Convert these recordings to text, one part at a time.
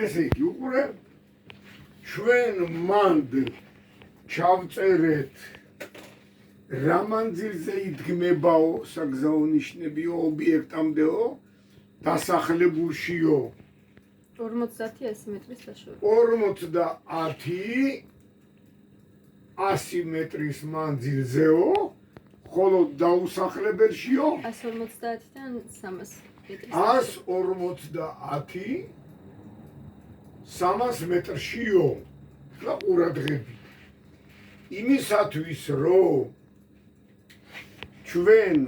ესე იგი უყურე ჩვენ მანდ ჩავწერეთ რა მანძილზე იდგმებაო საგზაო ნიშნებიო ობიექტამდეო დასახლებულშიო 50 მეტრის დაშორება 50 100 მეტრის მანძილზეო ხოლო დაუსახლებელშიო 150-დან 300 მეტრის 150 300 მეტრშიო და ყურადღებით იმისათვის რომ ჩვენ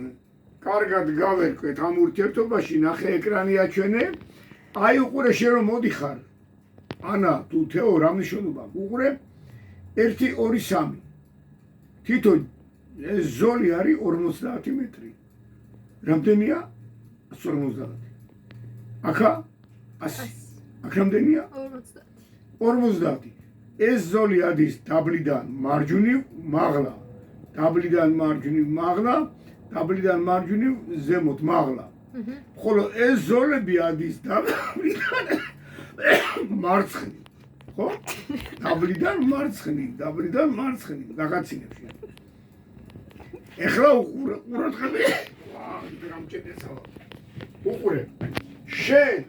კარგად გავერკვეთ ამ ურთიერთობაში ნახე ეკრანი აჩვენე აი უყურე შენ რომ მოდიხარ ანა თუ თეო რა მნიშვნელობა უყურე 1 2 3 თვითონ ეს ზოლი არის 50 მეტრი რამდენია 150 ახლა 100 აქ რამდენია 50 ეს ზოლი ადის დაბლიდან მარჯვნივ მაღლა დაბლიდან მარჯვნივ მაღლა დაბლიდან მარჯვნივ ზემოთ მაღლა ხოლო ეს ზოლები ადის დაბლიდან მარცხნივ ხო დაბლიდან მარცხნივ გაგაცინებ შენ ეხლა ყურადღები რამჭედესა უყურე შენ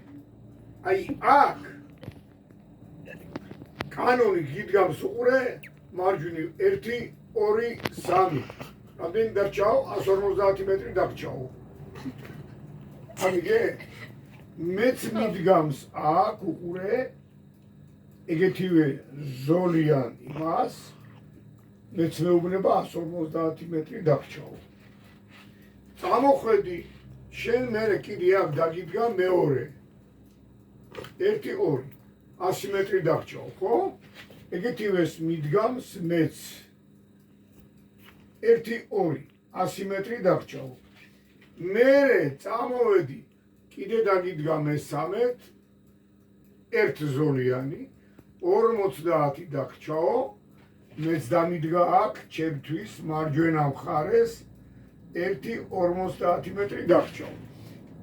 აი აქ კანონი გიდგამს უყურე მარჯვნივ 1 2 3 რამდენი დარჩაო 150 მეტრი დარჩაო ამიგე მეც მიდგამს აქ უყურე ეგეთივე ზოლიან იმას მეც მეუბნება 150 მეტრი დარჩაო წამოხვედი შენ მერე კიდე აქ დაგიდგა მეორე 1 2 100 მეტრი დარჩაო ხო ეგეთივეს მიდგამს მეც 1 2 100 მეტრი დარჩაო მერე წამოვედი კიდე დაგიდგა მესამედ ერთ ზოლიანი 50 დარჩაო მეც დამიდგა აქ ჩემთვის მარჯვენა მხარეს 1 50 მეტრი დარჩაო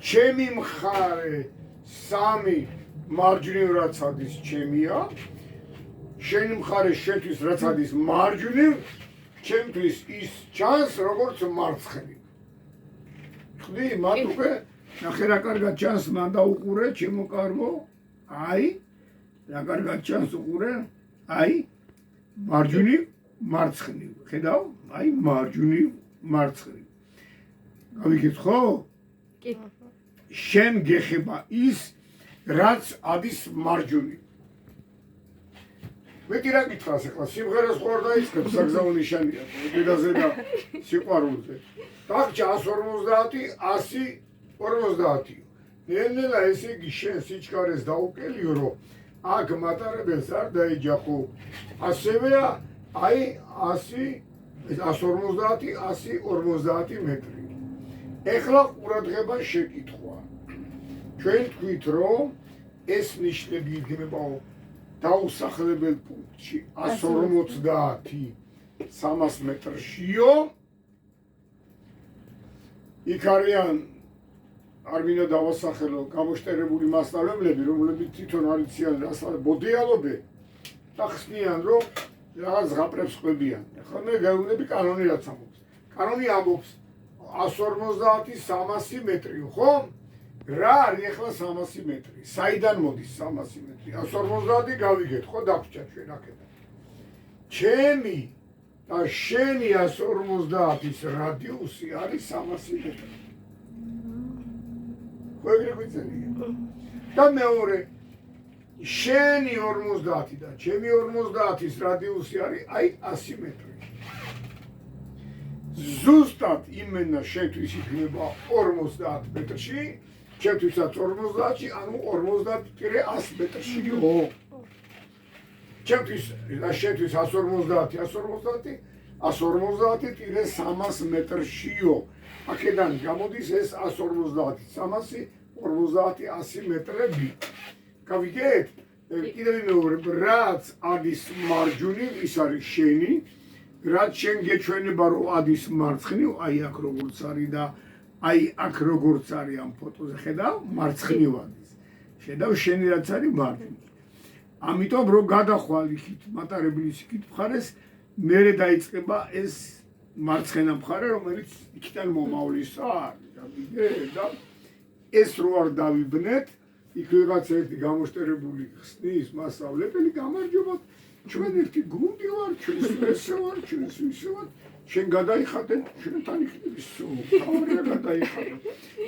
ჩემი მხარე 3 მარჯვნივ რაც ადის ჩემია შენი მხარე შეთვის რაც ადის მარჯვნივ ჩემთვის ის ჩანს როგორც მარცხნივ ხდი მათ უკვე ნახე რა კარგად ჩანს მან დაუყურე ჩემო კარგო აი რა კარგად ჩანს უყურე აი მარჯვნივ მარცხნივ ხედავ აი მარჯვნივ მარცხნივ გავიგეთ ხო კი შენ გეხება ის რაც ადის მარჯვნივ მეტი რა გითხრას ახლა სიმღერას ხوار დაიწყებ საგზაო ნიშანია დედაზე და სიყვარულზე დაგჭა 150 100 50 ნელ-ნელა ესე იგი შენ სიჩქარეს დაუკელიო რომ აქ მატარებელს არ დაეჯახო ასევეა აი 100 150 150 მეტრი ეხლა ყურადღება შეკითხვა ჩვენ თქვით რომ ეს ნიშნები იდგმებაო დაუსახლებელ პუნქტში 150 300 მეტრშიო იქ არიან არ მინდა დავასახელო გამოშტერებული მასწავლებლები რომლებიც თვითონ არიციან ბოდიალობე და ხსნიან რომ რაღაც ზღაპრებს ყვებიან ახლა მე გავუნები კანონი რაც ამბობს კანონი ამბობს 150 300 მეტრი ხო რა არის ახლა 300 მეტრი? საიდან მოდის 300 მეტრი? 150 გავიგეთ ხო დაგვრჩა ჩვენ აქედან. ჩემი და შენი 150-ის რადიუსი არის 300 მეტრი. ხო ეგრე გვიწერია. და მეორე შენი 50 და ჩემი 50-ის რადიუსი არის აი 100 მეტრი. ზუსტად იმენა შეთვის იქნება 50 მეტრში ჩემთვისაც 50-ში, ანუ 50-100 მეტრშიო. ჩემთვის და შენთვის 150 150-300 მეტრშიო. აქედან გამოდის ეს 150 300 50 100 მეტრები. გავიგეთ? კიდევ მეორე რაც ადის მარჯვნივ ის არის შენი რაც შენ გეჩვენება რომ ადის მარცხნივ აი აქ როგორც არის და აი აქ როგორც არის ამ ფოტოზე ხედავ მარცხნივ ადის შედავ შენი რაც არის მარჯვნივ. ამიტომ რო გადახვალ იქით მატარებლის იქით მხარეს, მერე დაიწყება ეს მარცხენა მხარე, რომელიც იქიდან მომავლის არის. და ეს რო არ დავიბნეთ, იქ ვიღაც ერთი გამოშტერებული ხსნის მასწავლებელი გამარჯობა, ჩვენ ერთი გუნდი ვარ, ჩვენ ესე ვარ, ჩვენ ისე ვარ, შენ გადაიხადე, ჩვენთან იქნები სულ, თავია გადაიხადე.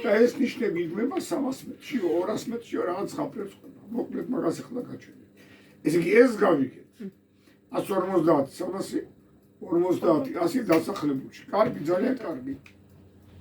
და ეს ნიშნები იდგმება 300 მეტრში, 200 მეტრში რაღაც ხაფრებს ყובה. მოკლედ მაგას ახლა გაჩვენე. ესე იგი ეს გავიგეთ. 150, 300, 50, 100 დასახლებულში. კარგი, ძალიან კარგი.